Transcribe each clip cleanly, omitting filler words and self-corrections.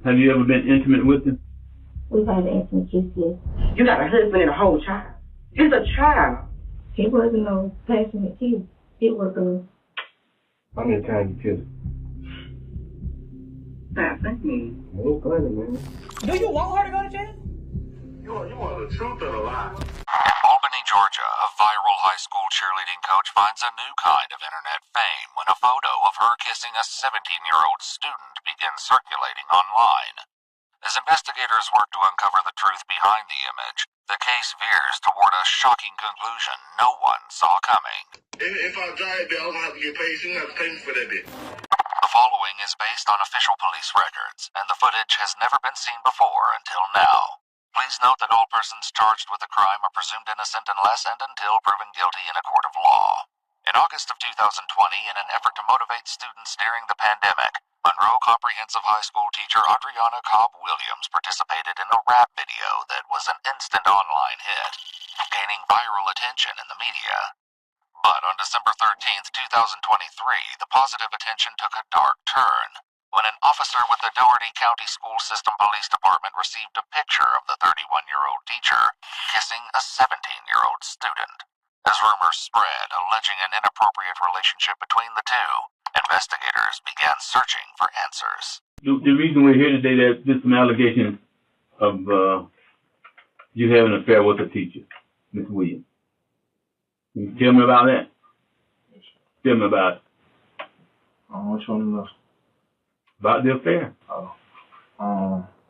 Have you ever been intimate with him? We've had an intimate kiss, yes. You got a husband and a whole child. It's a child. It wasn't no passionate kiss. It was a... How many times you kissed? Nothing. Ain't funny, man. Do you want her to go to jail? You want the truth or the lie? In Albany, Georgia, a viral high school cheerleading coach finds a new kind of internet fame when a photo of her kissing a 17-year-old student begins circulating online. As investigators work to uncover the truth behind the image, the case veers toward a shocking conclusion no one saw coming. If I drive there, I'm gonna have to get paid. She gonna have to pay me for that bit. The following is based on official police records, and the footage has never been seen before until now. Please note that all persons charged with the crime are presumed innocent unless and until proven guilty in a court of law. In August of 2020, in an effort to motivate students during the pandemic, Monroe Comprehensive High School teacher Adriana Cobb-Williams participated in a rap video that was an instant online hit, gaining viral attention in the media. But on December 13th, 2023, the positive attention took a dark turn when an officer with the Dougherty County School System Police Department received a picture of the 31-year-old teacher kissing a 17-year-old student. As rumors spread, alleging an inappropriate relationship between the two, investigators began searching for answers. The reason we're here today, there's some allegations of you having an affair with a teacher, Miss Williams. Can you tell me about that? Tell me about it. What you want to know? About the affair.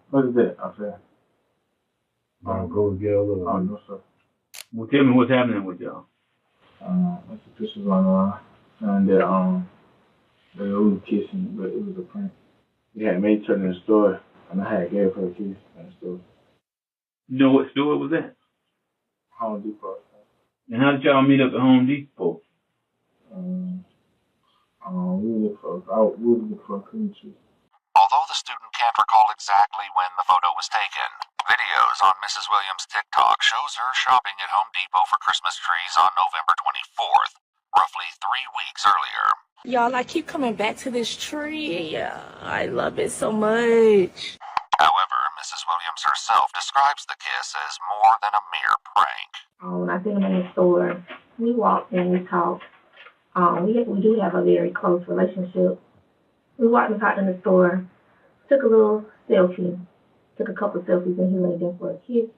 What is that affair? Go together. Oh, no, sir. Well, tell me what's happening with y'all. That's the pictures online. And that, they were kissing, but it was a prank. We had made turn in the store, and I had gave her a kiss in the store. You know what store was that? Home Depot. And how did y'all meet up at Home Depot? We were looking for a cream cheese. Although the student can't recall exactly when the photo was taken, videos on Mrs. Williams' TikTok shows her shopping at Home Depot for Christmas trees on November 24th, roughly 3 weeks earlier. Y'all, I keep coming back to this tree. I love it so much. However, Mrs. Williams herself describes the kiss as more than a mere prank. When I seen him in the store, we walked and we talked. We do have a very close relationship. We walked and talked in the store, took a little selfie, took a couple of selfies, and he laid there for a kiss.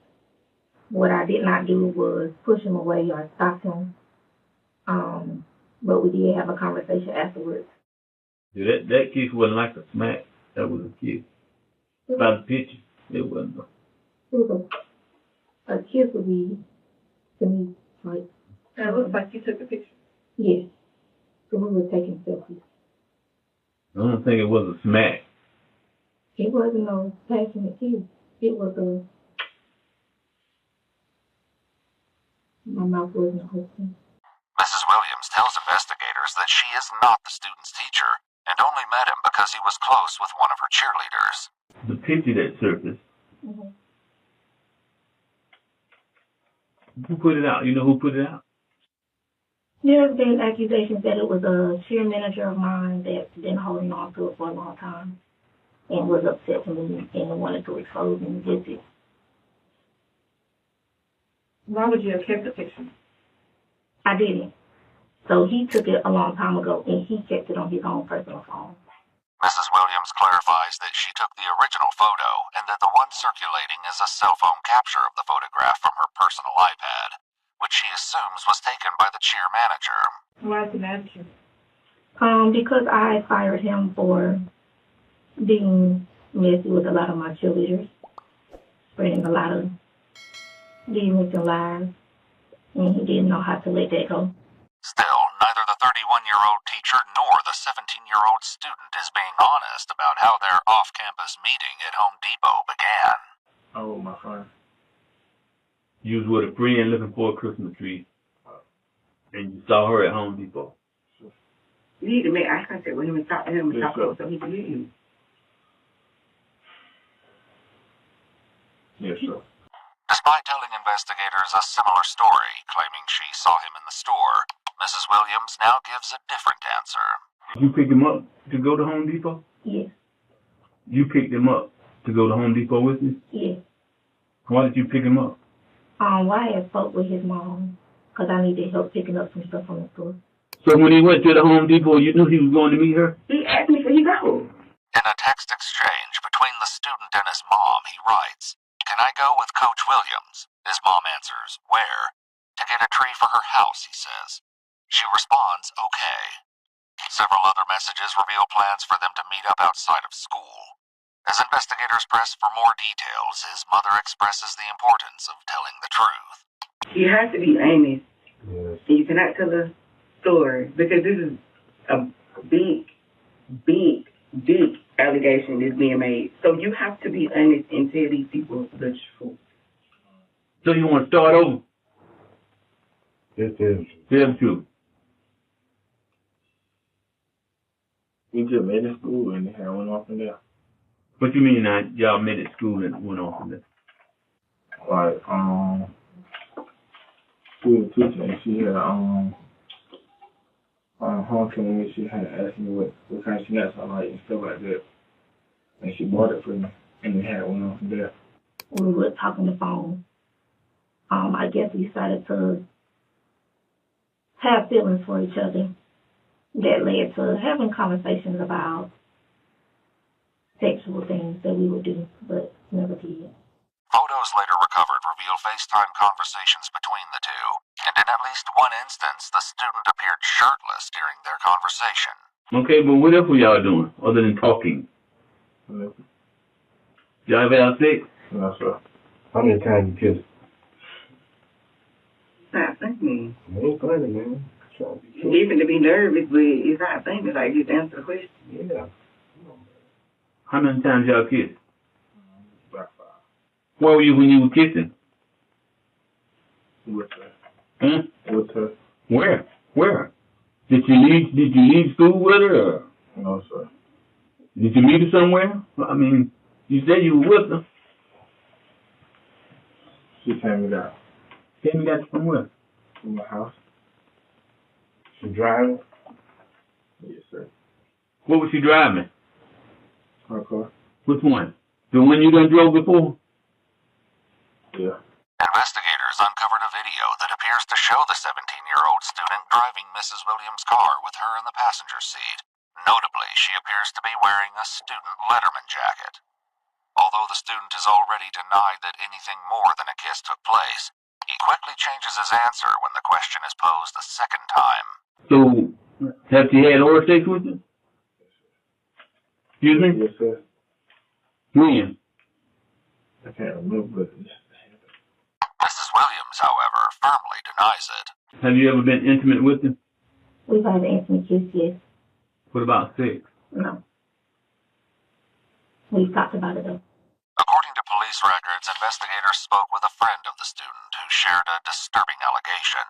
What I did not do was push him away or stop him. But we did have a conversation afterwards. Dude, that kiss wasn't like a smack. That was a kiss. By the picture, it wasn't. It was a kiss would be, to me, like... It looks like you took a picture. Yes. So we were taking selfies. I don't think it was a smack. It wasn't no passionate kiss. It was a... My mouth wasn't open. Mrs. Williams tells investigators that she is not the student's teacher and only met him because he was close with one of her cheerleaders. The picture that surfaced. Mm-hmm. Who put it out? You know who put it out? There's been accusations that it was a cheer manager of mine that's been holding on to it for a long time and was upset with me and wanted to expose and visit. Why would you have kept the picture? I didn't. So he took it a long time ago and he kept it on his own personal phone. Mrs. Williams clarifies that she took the original photo and that the one circulating is a cell phone capture of the photograph from her personal iPad, which she assumes was taken by the cheer manager. Why is the manager? Because I fired him for being messy with a lot of my cheerleaders, spreading a lot of demons and lies, and he didn't know how to let that go. Still, neither the 31-year-old teacher nor the 17-year-old student is being honest about how their off-campus meeting at Home Depot began. Oh, my friend. You was with a friend looking for a Christmas tree, and you saw her at Home Depot. You need to make eye contact with him and talk to him and talk to him so he can hear you. Yes, sir. Despite telling investigators a similar story, claiming she saw him in the store, Mrs. Williams now gives a different answer. You picked him up to go to Home Depot? Yes. You picked him up to go to Home Depot with you? Yeah. Why did you pick him up? Why had spoke with his mom, because I needed help picking up some stuff from the store. So when he went to the Home Depot, you knew he was going to meet her? He asked me for his go. In a text exchange between the student and his mom, he writes, "Can I go with Coach Williams?" His mom answers, "Where?" "To get a tree for her house," he says. She responds, "Okay." Several other messages reveal plans for them to meet up outside of school. As investigators press for more details, his mother expresses the importance of telling the truth. You have to be honest. Yes. And you cannot tell a story because this is a big allegation that's being made. So you have to be honest and tell these people the truth. So you want to start over? This is. Tell the truth. We just made it school and they had went off from there. What you mean now? Y'all met at school and went off from there? Like, she was a teacher and she had, homecoming, she had asked me what kind of snacks I like and stuff like that. And she bought it for me and they had went off from there. We were talking on the phone. I guess we started to have feelings for each other. That led to having conversations about sexual things that we would do, but never did. Photos later recovered reveal FaceTime conversations between the two, and in at least one instance, the student appeared shirtless during their conversation. Okay, but what else were y'all doing other than talking? Y'all ever have sex? No, sir. How many times you kissed? Not thinking. Ain't funny, man. Trying to be cute. Even to be nervous, but it's not thinking like just answer the question. Yeah. How many times y'all kissed? About 5. Where were you when you were kissing? With her. Huh? With her. Where? Where? Did you leave school with her? Or No, sir. did you meet her somewhere? I mean, you said you were with her. She came me out Came and got you somewhere. from my house. She driving? Yes, sir. What was she driving? Her car. Which one? The one you done drove before? Yeah. Investigators uncovered a video that appears to show the 17-year-old student driving Mrs. Williams' car with her in the passenger seat. Notably, she appears to be wearing a student Letterman jacket. Although the student has already denied that anything more than a kiss took place, he quickly changes his answer when the question is posed a second time. So, have she had oral sex with you? Excuse me? Yes, sir. When? I can't remember, but Mrs. Williams, however, firmly denies it. Have you ever been intimate with him? We've had an intimate kiss, yes. What about sex? No. We've talked about it though. According to police records, investigators spoke with a friend of the student who shared a disturbing allegation.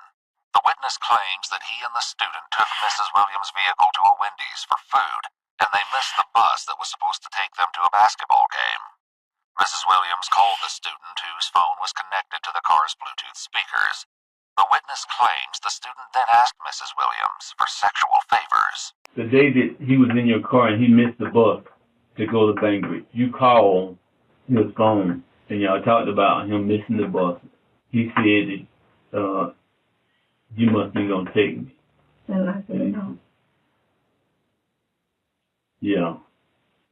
The witness claims that he and the student took Mrs. Williams' vehicle to a Wendy's for food, and they missed the bus that was supposed to take them to a basketball game. Mrs. Williams called the student, whose phone was connected to the car's Bluetooth speakers. The witness claims the student then asked Mrs. Williams for sexual favors. The day that he was in your car and he missed the bus to go to Bainbridge, you called his phone and y'all talked about him missing the bus. He said that, you must be gonna take me. And I said no. Yeah.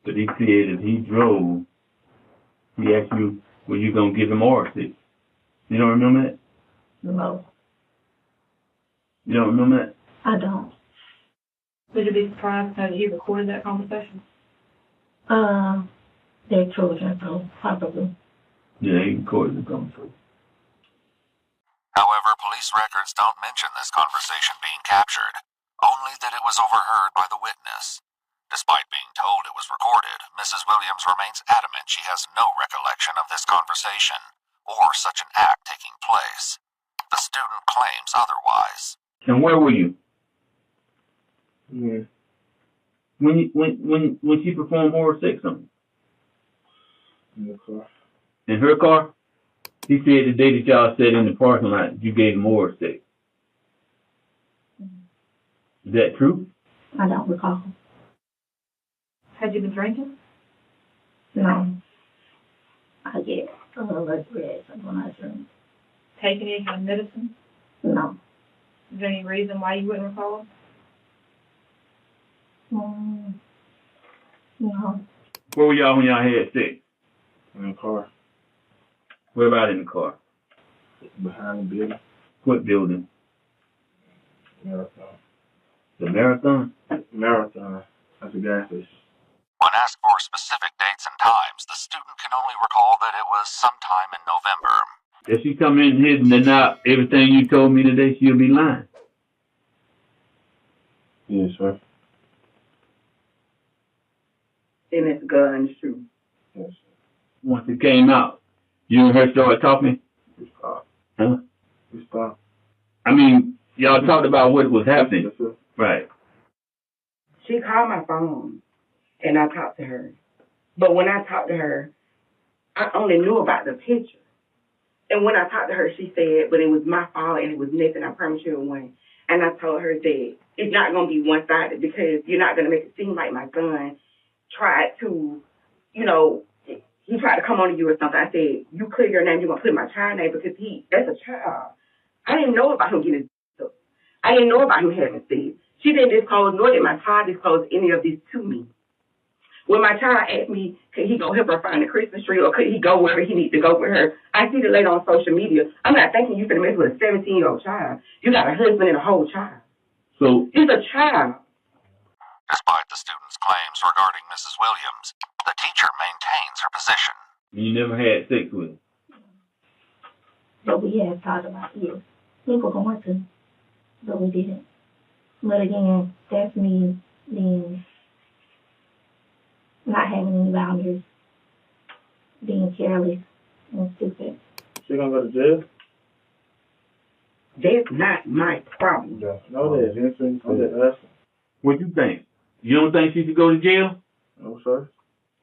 But he said if he drove, he asked you, were you gonna give him oral sex? You don't remember that? No, You don't remember that? I don't. Would you be surprised that he recorded that conversation? They're children, so probably. Yeah, he recorded the conversation. However, police records don't mention this conversation being captured, only that it was overheard by the witness. Despite being told it was recorded, Mrs. Williams remains adamant she has no recollection of this conversation or such an act taking place. The student claims otherwise. And where were you? yeah. When she performed oral sex on you? In the car. In her car? He said the day that y'all sat in the parking lot, you gave him oral sex. Is that true? I don't recall. Had you been drinking? No. Yes, when I drink. Taking any kind of medicine? No. Is there any reason why you wouldn't recall? No. Where were y'all when y'all had sex? In the car, Where about in the car? behind the building. What building? Marathon. The Marathon? Marathon. That's a gas station. When asked for specific dates and times, the student can only recall that it was sometime in November. If she come in here and deny everything you told me today, she'll be lying. Yes, sir. And it's God's truth. Yes, sir. Once it came out, you and her started talking? We stopped. Huh? We stopped. I mean, y'all talked about what was happening. Yes, sir. Right. She called my phone, and I talked to her. But when I talked to her, I only knew about the picture. And when I talked to her, she said, but it was my fault and it was nothing. I promise you it wasn't. And I told her that it's not going to be one-sided because you're not going to make it seem like my son tried to, you know, he tried to come on to you or something. I said, you clear your name, you're going to put my child name because that's a child. I didn't know about him getting stuff. I didn't know about him having sex. She didn't disclose, nor did my child disclose any of this to me. When my child asked me, could he go help her find the Christmas tree or could he go wherever he needs to go with her, I see it later on social media. I'm not thinking you're going to mess with a 17-year-old child. You got a husband and a whole child. So, It's a child. Despite the student's claims regarding Mrs. Williams, the teacher maintains her position. you never had sex with her? But we had talked about it. We were going to, but we didn't. But again, that's me being not having any boundaries, being careless and stupid. She gonna go to jail? That's not my problem. No, that is. I'm just asking. What you think? You don't think she should go to jail? No, sir.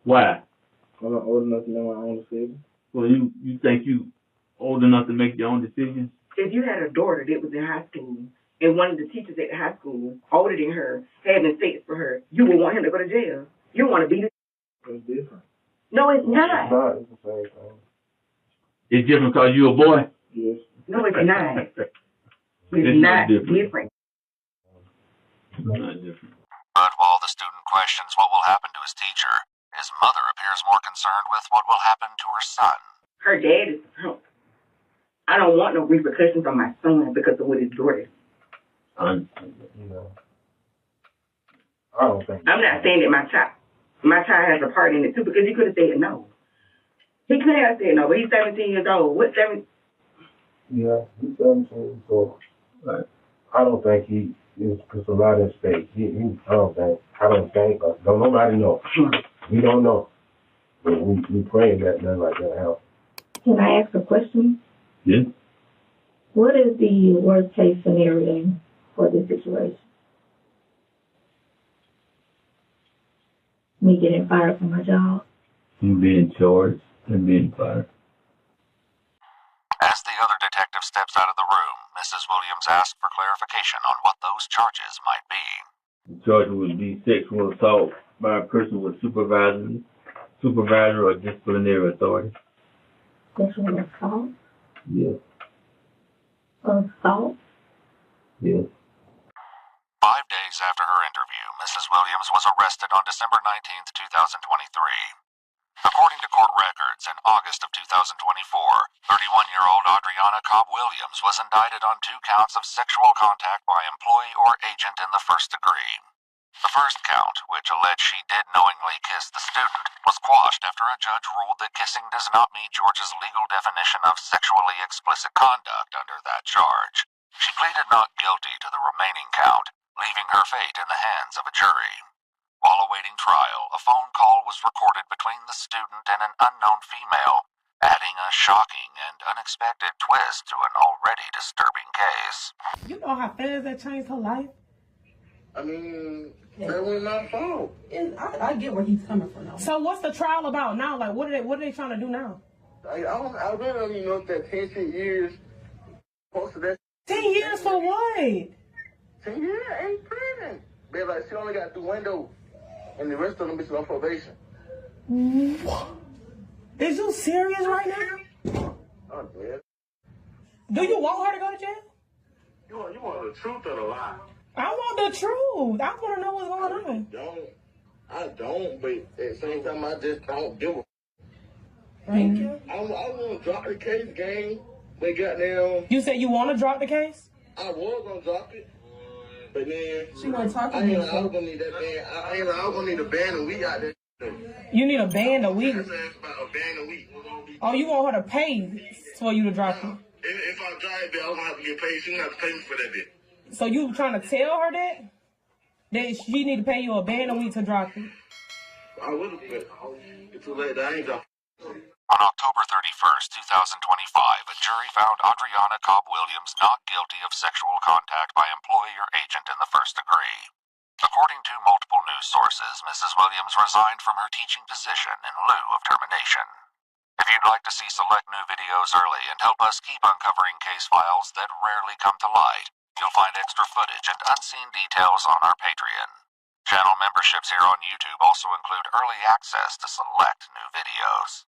Why? I'm not old enough to know my own decision. Well, you think you old enough to make your own decisions? If you had a daughter that was in high school and one of the teachers at the high school, older than her, having sex for her, you would want him to go to jail. You want to beat it. It's different. No, it's It's not. not. It's the same thing. It's different because you're a boy? Yes. No, it's not. It's It's not different. different. It's not different. But while the student questions what will happen to his teacher, his mother appears more concerned with what will happen to her son. Her dad is a punk. I don't want no repercussions on my son because of what his daughter. You know, I don't think. I'm not saying that my child has a part in it too because he could have said no. He could have said no, but he's 17 years old. What 7? Yeah, he's 17, so Right. I don't think he is because a lot at stake. I don't think. Don't nobody know. We don't know. But we pray that nothing like that happen. Can I ask a question? Yeah. What is the worst case scenario for this situation? Me getting fired from my job? You being charged and being fired. As the other detective steps out of the room, Mrs. Williams asks for clarification on what those charges might be. The charge would be sexual assault by a person with supervisory or disciplinary authority. Sexual assault? Yes. Assault? Yes. 5 days after her interview, Mrs. Williams was arrested on December 19th, 2023. According to court records, in August of 2024, 31-year-old Adriana Cobb Williams was indicted on 2 counts of sexual contact by employee or agent in the first degree. The first count, which alleged she did knowingly kiss the student, was quashed after a judge ruled that kissing does not meet Georgia's legal definition of sexually explicit conduct under that charge. She pleaded not guilty to the remaining count, leaving her fate in the hands of a jury. While awaiting trial, a phone call was recorded between the student and an unknown female, adding a shocking and unexpected twist to an already disturbing case. You know how fast that changed her life? I mean, that was my fault. I get where he's coming from now. So what's the trial about now? Like, what are they trying to do now? I really don't even know if that 10 years, most of that 10 years for what? 10 years ain't prison. Babe, like, she only got 3 windows, and the rest of them bitches on probation. Is you serious right now? I'm dead. Do you want her to go to jail? You want the truth or the lie? I want the truth. I want to know what's going on. I don't, but at the same time, I just don't give a. Thank you. I want to drop the case, gang. They got down. You said you want to drop the case? I was gonna drop it, but then She wasn't talking I to ain't you. like I was gonna need that band. I ain't like I was gonna need a band, and we got that. You need a band a week. That's about a band a week. Oh, you want her to pay for you to drop it? If I drive it, I'm gonna have to get paid. She gonna have to pay me for that bit. So you trying to tell her that? That she need to pay you a band a week to drop it? I would have, but it's too late. I ain't dropped. On October 31st, 2025, a jury found Adriana Cobb Williams not guilty of sexual contact by employee or agent in the first degree. According to multiple news sources, Mrs. Williams resigned from her teaching position in lieu of termination. If you'd like to see select new videos early and help us keep uncovering case files that rarely come to light, you'll find extra footage and unseen details on our Patreon. Channel memberships here on YouTube also include early access to select new videos.